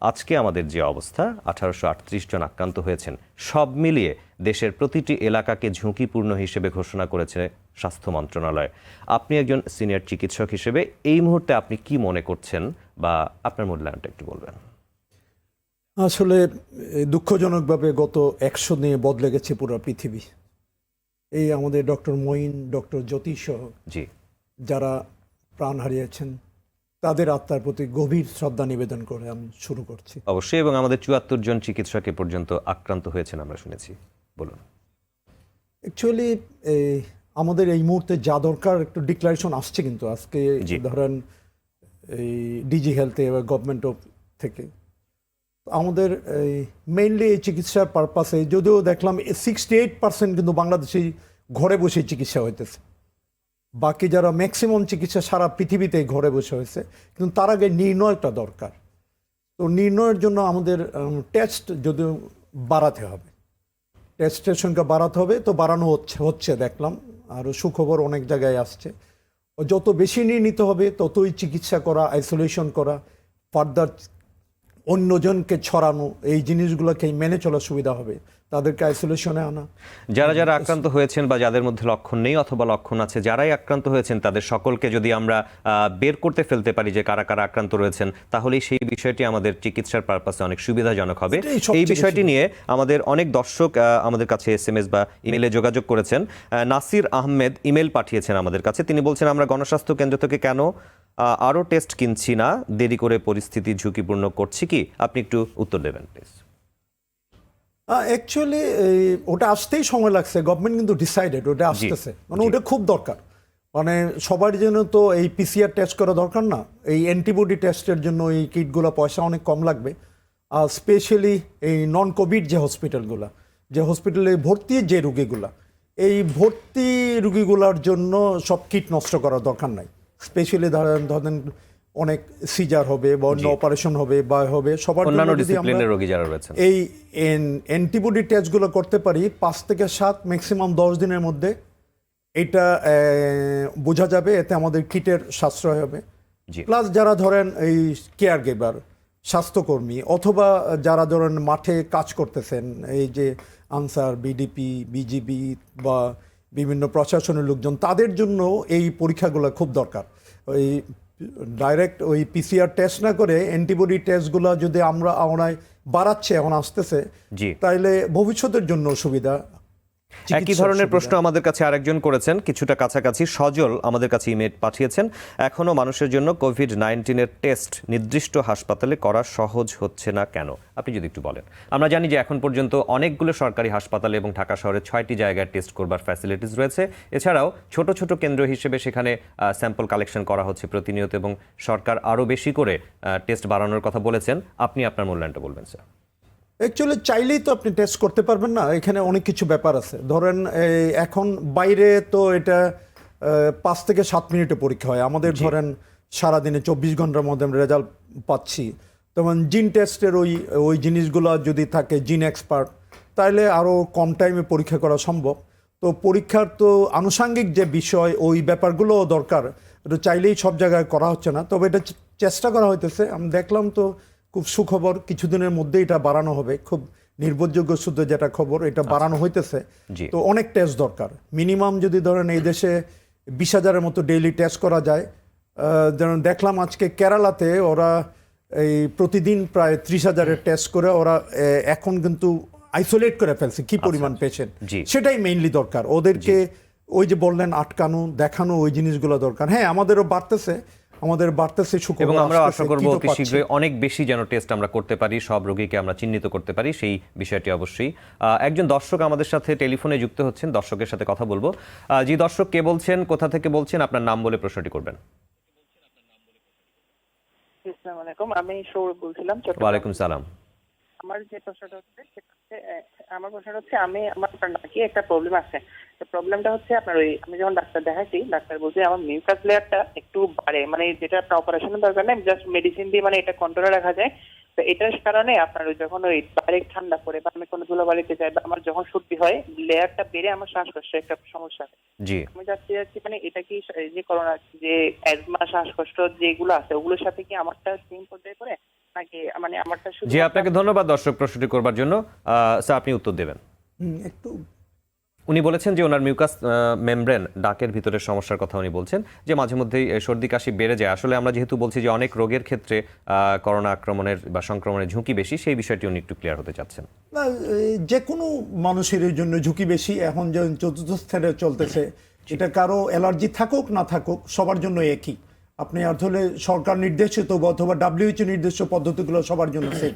আজকে আমাদের যে অবস্থা 1838 জন আক্রান্ত হয়েছেন, সব মিলিয়ে দেশের প্রতিটি এলাকাকে ঝুঁকিপূর্ণ হিসেবে ঘোষণা করেছে স্বাস্থ্য মন্ত্রণালয়। আপনি একজন সিনিয়র চিকিৎসক হিসেবে এই মুহূর্তে আপনি কি মনে করছেন বা আপনার মূল্যায়নটা একটু বলবেন। আসলে দুঃখজনকভাবে গত 100 দিনে বদলে গেছে পুরো পৃথিবী। এই আমাদের ডক্টর মঈন, ডক্টর জ্যোতিষ সহ যারা প্রাণ হারিয়েছেন তাদের আত্মার প্রতি গভীর শ্রদ্ধা নিবেদন করে আমি শুরু করছি। অবশ্যই, এবং আমাদের 74 জন চিকিৎসক এ পর্যন্ত আক্রান্ত হয়েছেন আমরা শুনেছি। বলুন। অ্যাকচুয়ালি আমাদের এই মুহূর্তে যা দরকার একটু ডিক্লারেশন আসছে, কিন্তু আজকে ধরেন এই ডিজি হেলথে বা গভর্নমেন্ট অফ থেকে আমাদের মেইনলি এই চিকিৎসার পারপাসে, যদিও দেখলাম 68% কিন্তু বাংলাদেশে ঘরে বসে চিকিৎসা হইতেছে। বাকি যারা ম্যাক্সিমাম চিকিৎসা সারা পৃথিবীতে ঘরে বসে হয়েছে, কিন্তু তার আগে নির্ণয়টা দরকার। তো নির্ণয়ের জন্য আমাদের টেস্ট যদিও বাড়াতে হবে, টেস্টের সংখ্যা বাড়াতে হবে। তো বাড়ানো হচ্ছে দেখলাম, আরও সুখবর অনেক জায়গায় আসছে। যত বেশি নিয়ে নিতে হবে ততই চিকিৎসা করা, আইসোলেশন করা, ফার্দার অন্যজনকে ছড়ানো, এই জিনিসগুলোকে মেনে চলার সুবিধা হবে, তাদেরকে আইসোলেশনে আনা। যারা যারা আক্রান্ত হয়েছেন বা যাদের মধ্যে লক্ষণ নেই অথবা লক্ষণ আছে, যারাই আক্রান্ত হয়েছেন তাদের সকলকে যদি আমরা বের করতে ফেলতে পারি যে কারা কারা আক্রান্ত রয়েছেন, তাহলেই সেই বিষয়টি আমাদের চিকিৎসার পারপাসে অনেক সুবিধাজনক হবে। এই বিষয়টি নিয়ে আমাদের অনেক দর্শক আমাদের কাছে SMS বা ইমেইলে যোগাযোগ করেছেন। নাসির আহমেদ ইমেল পাঠিয়েছেন আমাদের কাছে। তিনি বলছেন, আমরা গণস্বাস্থ্য কেন্দ্র থেকে কেন আরও টেস্ট কিনছি না, দেরি করে পরিস্থিতি ঝুঁকিপূর্ণ করছি কি? আপনি একটু উত্তর দেবেন প্লিজ। অ্যাকচুয়ালি ওটা আসতেই সময় লাগছে, গভর্নমেন্ট কিন্তু ডিসাইডেড ওটা আসতেছে, মানে ওটা খুব দরকার। মানে সবার জন্য তো এই PCR টেস্ট করা দরকার না, এই অ্যান্টিবডি টেস্টের জন্য এই কিটগুলো পয়সা অনেক কম লাগবে। আর স্পেশালি এই নন কোভিড যে হসপিটালগুলো, যে হসপিটালে ভর্তি যে রুগীগুলা, এই ভর্তি রুগীগুলোর জন্য সব কিট নষ্ট করার দরকার নাই। স্পেশালি ধরেন অনেক সিজার হবে বা অন্য অপারেশন হবে বা হবে, সবার জন্য যদি আমরা রোগী যারা রয়েছেন এই অ্যান্টিবডি টেস্টগুলো করতে পারি 5 থেকে 7 ম্যাক্সিমাম 10 দিনের মধ্যে, এটা বোঝা যাবে, এতে আমাদের কিটের সাশ্রয় হবে। প্লাস যারা ধরেন এই কেয়ার গিভার, স্বাস্থ্যকর্মী অথবা যারা ধরেন মাঠে কাজ করতেছেন, এই যে আনসার, বিডিপি, বিজিবি বা বিভিন্ন প্রশাসনের লোকজন, তাদের জন্য এই পরীক্ষাগুলো খুব দরকার। ওই ডাইরেক্ট ওই PCR টেস্ট না করে অ্যান্টিবডি টেস্টগুলো যদি আমরা বাড়াচ্ছে, এখন আসতেছে, তাইলে ভবিষ্যতের জন্য সুবিধা। একই ধরনের প্রশ্ন আমাদের কাছে আরেকজন করেছেন, কিছুটা কাছাকাছি। সজল আমাদের কাছে ইমেল পাঠিয়েছেন, এখনো মানুষের জন্য COVID-19 টেস্ট নির্দিষ্ট হাসপাতালে করা সহজ হচ্ছে না কেন? আপনি যদি একটু বলেন। আমরা জানি যে এখন পর্যন্ত অনেকগুলো সরকারি হাসপাতালে এবং ঢাকা শহরে 6টি জায়গায় টেস্ট করবার ফ্যাসিলিটিস রয়েছে। এছাড়াও ছোট ছোট কেন্দ্র হিসেবে সেখানে স্যাম্পল কালেকশন করা হচ্ছে প্রতিনিয়ত, এবং সরকার আরও বেশি করে টেস্ট বাড়ানোর কথা বলেছেন। আপনি আপনার মূল্যায়নটা বলবেন স্যার। অ্যাকচুয়ালি চাইলেই তো আপনি টেস্ট করতে পারবেন না, এখানে অনেক কিছু ব্যাপার আছে। ধরেন এখন বাইরে তো এটা 5 থেকে 7 মিনিটে পরীক্ষা হয়, আমাদের ধরেন সারাদিনে 24 ঘন্টার মধ্যে আমরা রেজাল্ট পাচ্ছি। তেমন জিন টেস্টের ওই জিনিসগুলো যদি থাকে, জিন এক্সপার্ট, তাহলে আরও কম টাইমে পরীক্ষা করা সম্ভব। তো পরীক্ষার তো আনুষাঙ্গিক যে বিষয়, ওই ব্যাপারগুলোও দরকার, এটা চাইলেই সব জায়গায় করা হচ্ছে না, তবে এটা চেষ্টা করা হইতেছে। আমি দেখলাম তো খুব সুখবর, কিছুদিনের মধ্যে এটা বাড়ানো হবে, খুব নির্ভরযোগ্য সূত্রে যেটা খবর, এটা বাড়ানো হইতেছে। তো অনেক টেস্ট দরকার, মিনিমাম যদি ধরেন এই দেশে 20,000-এর মতো ডেইলি টেস্ট করা যায়। যেমন দেখলাম আজকে কেরালাতে ওরা এই প্রতিদিন প্রায় 30,000-এর টেস্ট করে ওরা এখন কিন্তু আইসোলেট করে ফেলছে কি পরিমাণ পেশেন্ট, সেটাই মেইনলি দরকার ওদেরকে। ওই যে বললেন আটকানো, দেখানো, ওই জিনিসগুলো দরকার। হ্যাঁ, আমাদেরও বাড়তেছে সুখবর, এবং আমরা আশা করব অতি শীঘ্রই অনেক বেশি যেন টেস্ট আমরা করতে পারি, সব রোগীকে আমরা চিহ্নিত করতে পারি, সেই বিষয়টি অবশ্যই। একজন দর্শক আমাদের সাথে টেলিফোনে যুক্ত হচ্ছেন, দর্শকের সাথে কথা বলবো। জি দর্শক, কে বলছেন, কোথা থেকে বলছেন, আপনার নাম বলে প্রশ্নটি করবেন। আসসালামু আলাইকুম, আমি সৌরভ বলছিলাম। ওয়ালাইকুম সালাম। আমার যে প্রশ্নটা হচ্ছে আমার নাকি একটা প্রবলেম আছে। তো প্রবলেমটা হচ্ছে আপনার আমি যখন ডাক্তার দেখাইছি, ডাক্তার বলছে আমার মিউকাস লেয়ারটা একটু বাড়ে, মানে যেটা আপনার অপারেশনের দরকার নেই, জাস্ট মেডিসিন দিয়ে মানে এটা কন্ট্রোলে রাখা যায়। তো এটার কারণে আপনার যখন ডাইরেক্ট ঠান্ডা পড়ে বা আমি কোনো ধুলাবালিতে যাই বা আমার যখন সর্দি হয়, লেয়ারটা বেড়ে আমার শ্বাসকষ্টে একটা সমস্যা হয়। আমি যাচ্ছি মানে এটা কি যে করোনা যে অ্যাজমা, শ্বাসকষ্ট যেগুলো আছে ওগুলোর সাথে কি আমারটা সেম পর্যায়ে পড়ে? নাকি মানে আমারটা শুধু জি, আপনাকে ধন্যবাদ দর্শক প্রশ্নটি করবার জন্য। স্যার, আপনি উত্তর দেবেন। একটু উনি বলেছেন যে ওনার মিউকাস মেমব্রেন ডাকের ভিতরের সমস্যার কথা উনি বলছেন, যে মাঝে মধ্যেই সর্দি কাশি বেড়ে যায়। আসলে আমরা যেহেতু বলছি যে অনেক রোগের ক্ষেত্রে করোনা আক্রমণের বা সংক্রমণের ঝুঁকি বেশি, সেই বিষয়টি উনি একটু ক্লিয়ার হতে চাচ্ছেন। না, যে কোনো মানুষের জন্য ঝুঁকি বেশি। এখন যে চতুর্থ স্থানে চলতেছে, এটা কারো অ্যালার্জি থাকুক না থাকুক সবার জন্য একই। আপনি আসলে সরকার নির্দেশিত অথবা WHO নির্দিষ্ট পদ্ধতিগুলো সবার জন্য সেম।